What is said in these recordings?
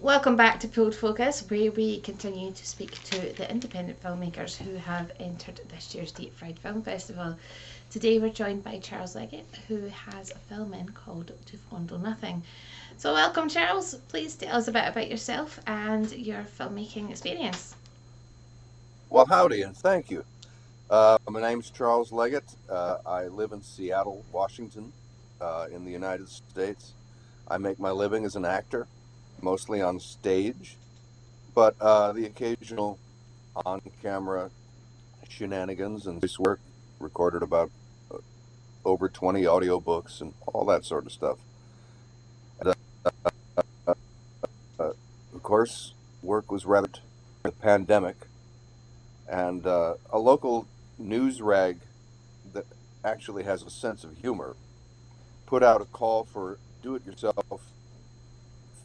Welcome back to Pulled Focus, where we continue to speak to the independent filmmakers who have entered this year's Deep Fried Film Festival. Today we're joined by Charles Leggett, who has a film in called To Fondle Nothing. So welcome, Charles. Please tell us a bit about yourself and your filmmaking experience. Well, howdy, and thank you. My name's Charles Leggett. I live in Seattle, Washington, in the United States. I make my living as an actor, mostly on stage, but the occasional on camera shenanigans and voice work, recorded about uh, over 20 audiobooks and all that sort of stuff. And, of course, work was rather the pandemic, and a local news rag that actually has a sense of humor put out a call for do it yourself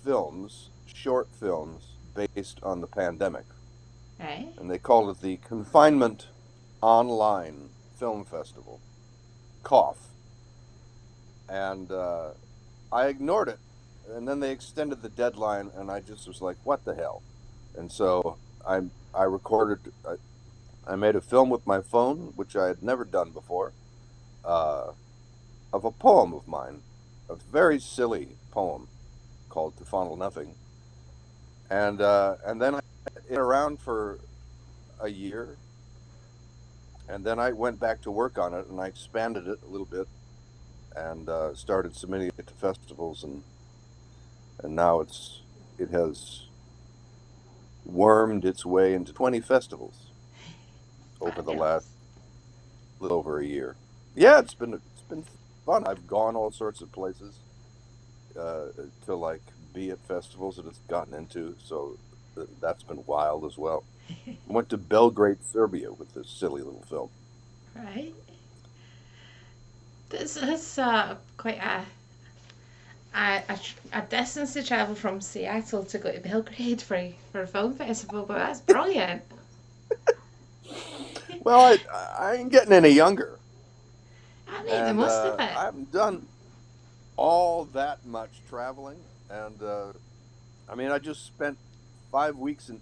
films, short films based on the pandemic. Right? And they called it the Confinement Online Film Festival, Cough. And I ignored it. And then they extended the deadline, and I just was like, what the hell? And so I recorded, I made a film with my phone, which I had never done before, uh, of a poem of mine, a very silly poem called "To Fondle Nothing," and then I it around for a year, and then I went back to work on it, and I expanded it a little bit, and started submitting it to festivals, and now it has wormed its way into 20 festivals over the last Fabulous. little over a year. Yeah, it's been fun. I've gone all sorts of places uh, to like be at festivals that it's gotten into. So that's been wild as well. I went to Belgrade, Serbia with this silly little film. Right? This is quite a distance to travel from Seattle to go to Belgrade for a film festival, but that's brilliant. Well, I ain't getting any younger, I made the and most of it. I haven't done all that much traveling. And I mean, I just spent 5 weeks in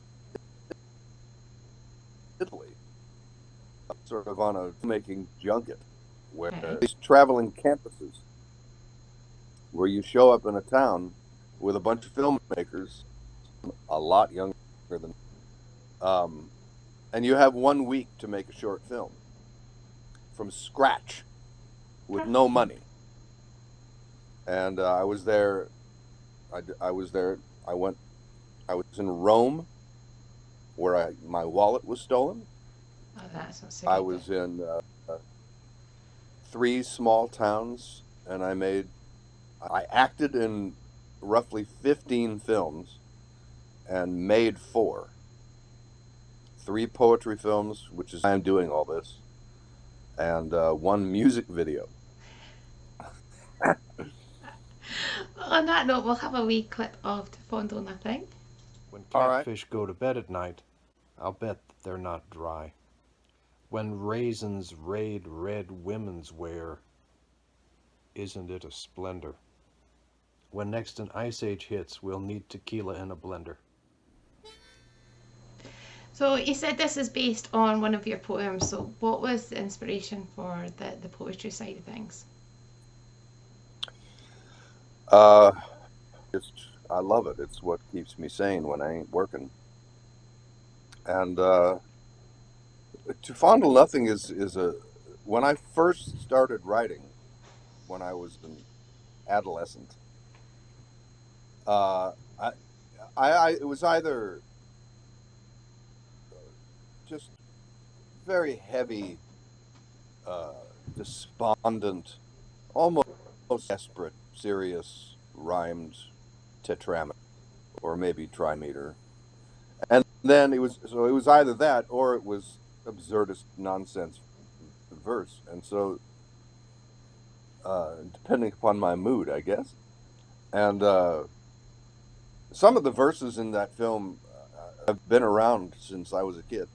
Italy, sort of on a making junket, where Right? these traveling campuses, where you show up in a town with a bunch of filmmakers, a lot younger than, um, and you have 1 week to make a short film from scratch with no Brilliant. money. And I was there. I was there. I went. I was in Rome, where my wallet was stolen. Oh, that's not so I good. was in three small towns, and I acted in roughly 15 films and made four. Three poetry films, which is why I'm doing all this, and one music video. On that note, we'll have a wee clip of To Fondle Nothing. When All right. catfish go to bed at night, I'll bet that they're not dry. When raisins raid red women's wear, isn't it a splendor? When next an ice age hits, we'll need tequila in a blender. So you said this is based on one of your poems. So what was the inspiration for the poetry side of things? Uh, just I love it. It's what keeps me sane when I ain't working. And To Fondle Nothing is a when I first started writing when I was an adolescent. Uh, I, it was either just very heavy, despondent, almost desperate, serious rhymed tetrameter or maybe trimeter, and then it was either that or it was absurdist nonsense verse, and so depending upon my mood, I guess, and some of the verses in that film have been around since I was a kid,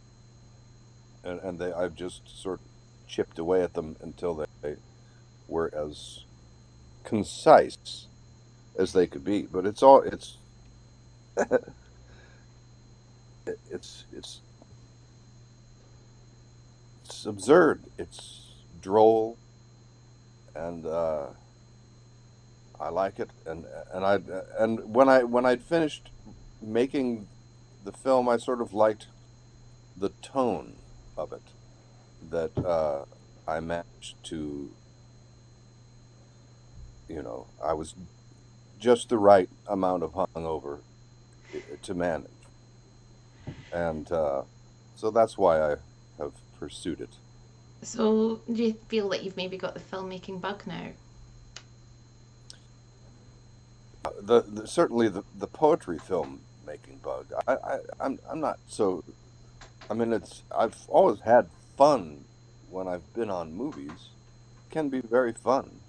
and I've just sort of chipped away at them until they were as concise as they could be. But it's It's it's absurd. It's droll, and I like it. And when I'd finished making the film, I sort of liked the tone of it. That I managed to, I was just the right amount of hungover to manage, and so that's why I have pursued it. So, do you feel like you've maybe got the filmmaking bug now? Certainly the poetry film making bug. I'm not so. I mean, I've always had fun when I've been on movies. It can be very fun.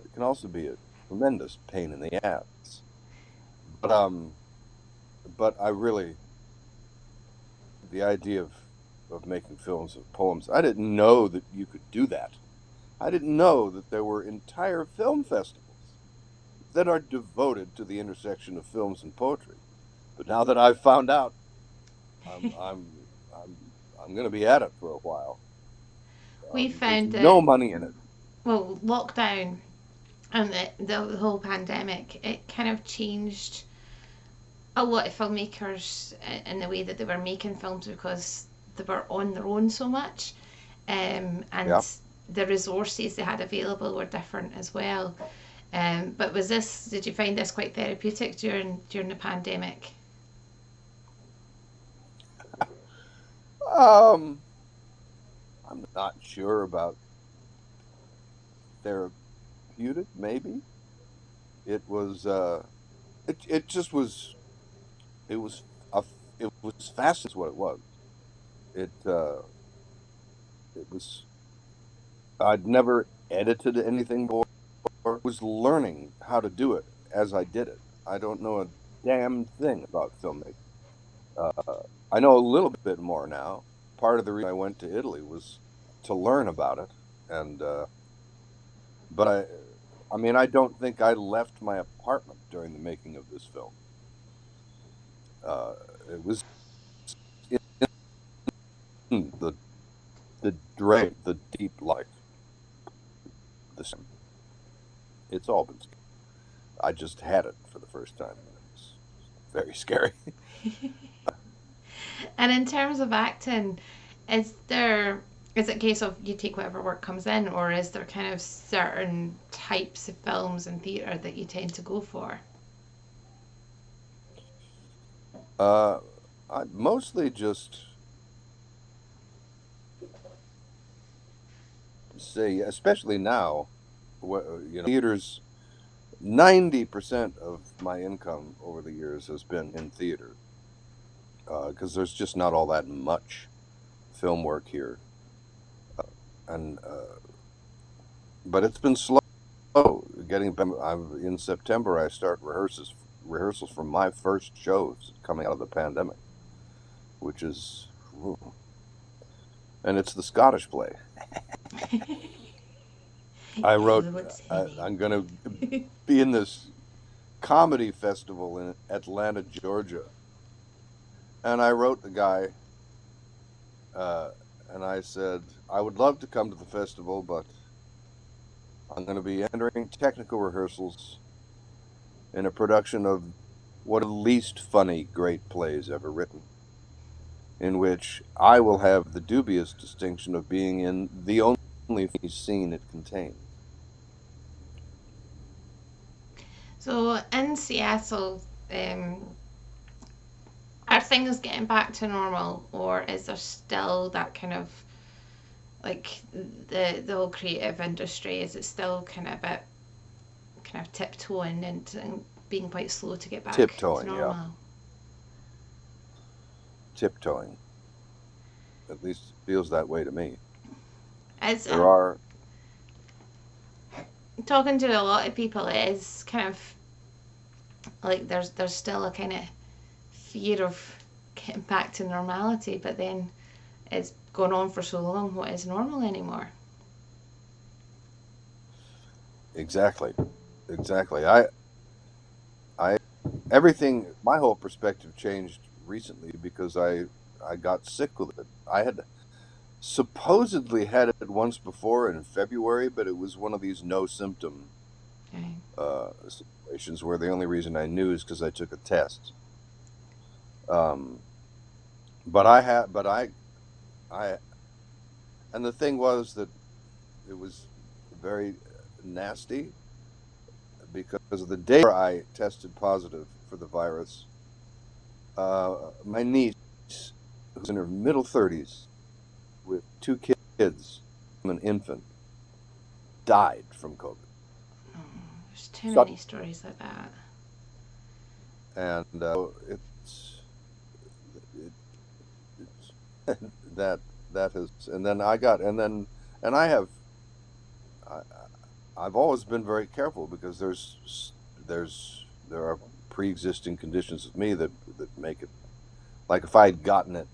It can also be a tremendous pain in the ass. But I really the idea of making films of poems. I didn't know that you could do that. I didn't know that there were entire film festivals that are devoted to the intersection of films and poetry. But now that I've found out, I'm I'm I'm I'm going to be at it for a while. We There's found no that, money in it. well, lockdown and the whole pandemic, it kind of changed a lot of filmmakers in the way that they were making films because they were on their own so much, Yeah. and the resources they had available were different as well. But was this? Did you find this quite therapeutic during the pandemic? Um, I'm not sure about therapeutic. Maybe it was. It just was. It was. A, it was fast. Is what it was. It. It was. I'd never edited anything before. Was learning how to do it as I did it. I don't know a damn thing about filmmaking. I know a little bit more now. Part of the reason I went to Italy was to learn about it, and but I mean, I don't think I left my apartment during the making of this film. Uh, it was in the drain, the deep life, the same. It's all been. I just had it for the first time. It was very scary. And in terms of acting, is there is it a case of you take whatever work comes in, or is there kind of certain types of films and theatre that you tend to go for? Uh, I mostly just say, especially now, theaters. 90% of my income over the years has been in theater because there's just not all that much film work here, and but it's been slow getting. In September. I start rehearsals for my first shows coming out of the pandemic, which is, and it's the Scottish play. I wrote. What's happening? I'm going to be in this comedy festival in Atlanta, Georgia, and I wrote the guy, uh, and I said I would love to come to the festival, but I'm going to be entering technical rehearsals in a production of one of the least funny great plays ever written, in which I will have the dubious distinction of being in the only scene it contains. So in Seattle, are things getting back to normal, or is there still that kind of like the whole creative industry? Is it still kind of a bit kind of tiptoeing and being quite slow to get back to Tiptoeing, yeah, normal? tiptoeing. At least it feels that way to me. As There are, talking to a lot of people, it is kind of like there's still a kind of fear of getting back to normality, but then it's gone on for so long. What is normal anymore? exactly, exactly. my whole perspective changed recently because I got sick with it. I had supposedly had it once before in February, but it was one of these no symptom Okay. situations where the only reason I knew is because I took a test. Um, but I, and the thing was that it was very nasty because the day I tested positive for the virus, my niece, who's in her middle 30s with two kids, an infant, died from COVID. Oh, there's too Suck. many stories like that. And it, it's that that has, and then I got, and I have, I, I've always been very careful because there are pre-existing conditions with me that make it like if I had gotten it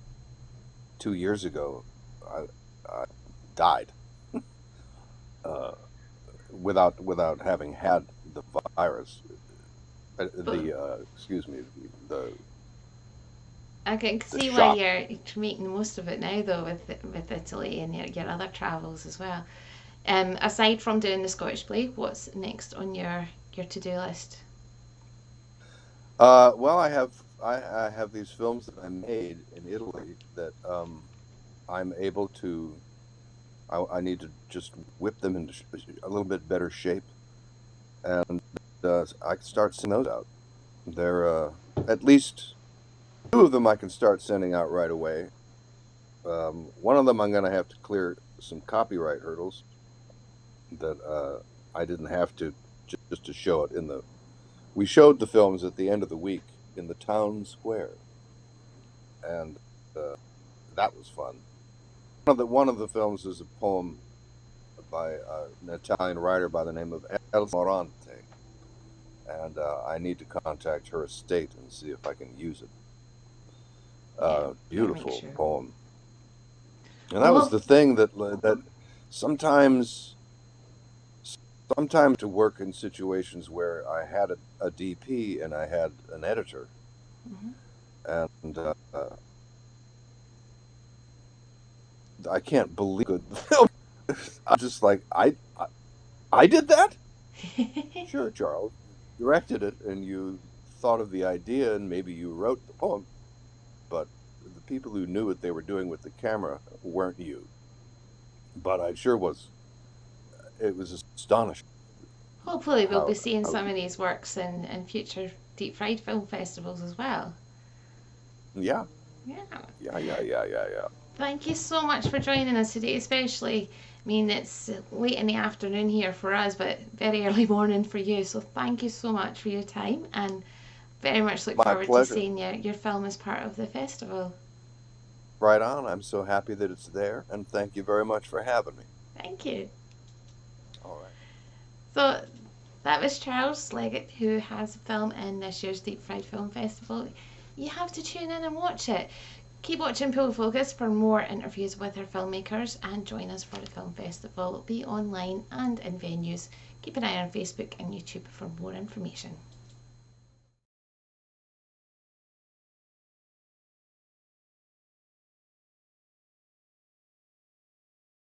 2 years ago, I died uh, without having had the virus. But The excuse me, the I can the see why shock. you're making the most of it now, though, with Italy and your other travels as well. Aside from doing the Scottish play, what's next on your to do list? Well, I have these films that I made in Italy that I'm able to. I need to just whip them into a little bit better shape, and I can start sending those out. They're at least two of them I can start sending out right away. One of them I'm going to have to clear some copyright hurdles that I didn't have to just to show it in the. We showed the films at the end of the week in the town square, and uh, that was fun. One of the films is a poem by an Italian writer by the name of Elsa Morante, and I need to contact her estate and see if I can use it. Yeah, better make Beautiful sure. poem, and that Well, was the thing that sometimes sometimes to work in situations where I had a DP and I had an editor, mhm. and I can't believe good film. I'm just like I did that. Sure, Charles, you directed it and you thought of the idea and maybe you wrote the poem, but the people who knew what they were doing with the camera weren't you. But I sure was. It was astonishing Hopefully, we'll be seeing how some of these works in future deep fried film festivals as well. yeah, Yeah. yeah. Thank you so much for joining us today, especially. I mean, it's late in the afternoon here for us, but very early morning for you. So, thank you so much for your time and very much look My forward to pleasure. seeing your film as part of the festival. Right on. I'm so happy that it's there, and thank you very much for having me. Thank you. All right. So, that was Charles Leggett, who has a film in this year's Deep Fried Film Festival. You have to tune in and watch it. Keep watching Pull Focus for more interviews with our filmmakers and join us for the film festival, be online and in venues. Keep an eye on Facebook and YouTube for more information.